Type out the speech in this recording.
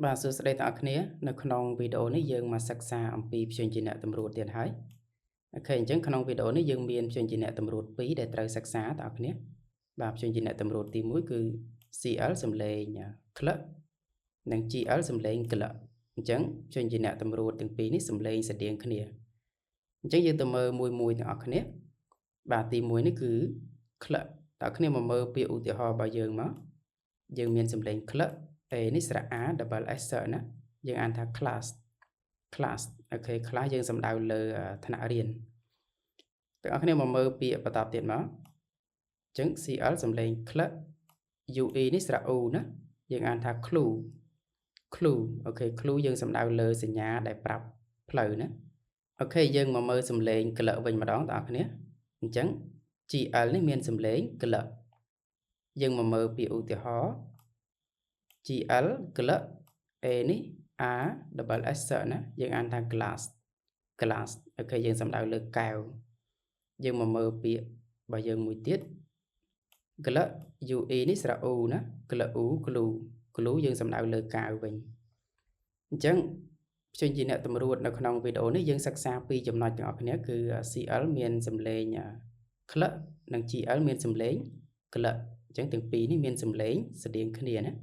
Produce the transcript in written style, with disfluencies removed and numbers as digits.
បាទសួស្តីទាំងអស់គ្នានៅក្នុងវីដេអូនេះយើងមកសិក្សាអំពីព្យញ្ជនៈតម្រួតទៀតហើយអូខេអញ្ចឹងក្នុងវីដេអូនេះយើងមានព្យញ្ជនៈតម្រួត2ដែលត្រូវសិក្សាទាំងអស់គ្នាបាទព្យញ្ជនៈតម្រួតទី1គឺ CL សំឡេងក្លឹកនិង GL សំឡេងក្លឹកអញ្ចឹងព្យញ្ជនៈតម្រួតទាំងពីរនេះសំឡេងស្រដៀងគ្នាអញ្ចឹងយើងទៅមើលមួយទាំងអស់គ្នាបាទទី1នេះគឺក្លឹកតើគ្នាមកមើលពាក្យឧទាហរណ៍របស់យើងមកយើងមានសំឡេងក្លឹក A នេះស្រៈ A double S ណាយើងអានថា class អូខេ class យើងសំដៅលើថ្នាក់រៀនទាំងអស់គ្នាមកមើលពាក្យបន្តទៀតមកអញ្ចឹង CL សំឡេងក្លឹក UE នេះស្រៈ U ណាយើងអានថា clue អូខេ clue យើងសំដៅលើសញ្ញាដែលប្រាប់ផ្លូវណាអូខេយើងមកមើលសំឡេងក្លឹកវិញម្ដងបងប្អូនអញ្ចឹង GL នេះមានសំឡេងក្លឹកយើងមកមើលពាក្យឧទាហរណ៍ GL ក្លឹក A នេះ A double S ណាយើងអានថា glass អូខេយើងសំដៅលើកែវយើងមកមើលពាក្យរបស់យើងមួយទៀតក្លឹក UE នេះស្រៈ U ណាក្លឹក U glue យើងសំដៅលើកែវវិញអញ្ចឹងព្យញ្ជនៈតម្រួតនៅក្នុងវីដេអូនេះយើងសិក្សាពីចំណុចទាំងអស់គ្នាគឺ CL មានសំឡេងក្លឹកនិង GL មានសំឡេងក្លឹកអញ្ចឹងទាំងពីរនេះមានសំឡេងស្រដៀងគ្នាណា